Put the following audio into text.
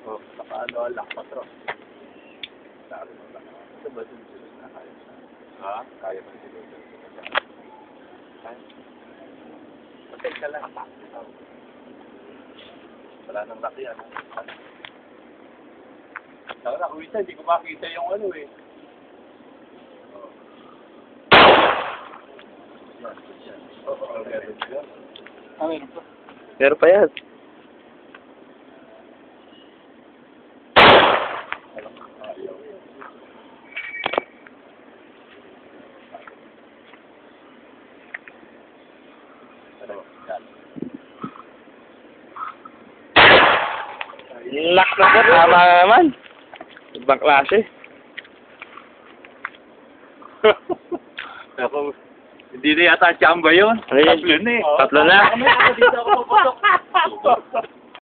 Oh, saka ano, lakpatro. Sabi mo ba? Ito ba yung sunod na kaya? Ha? Kaya mo yung sunod. Patay ka lang. Wala nang laki ano. Saka na, kuwisa, hindi ko makita yung ano eh. Meron pa. Meron pa yan. Lock na po, tama naman. Ibang klase. Ako, hindi na yata chamba yun. Ano yun? Tatlo na eh. Tatlo na. Dito ako papasok.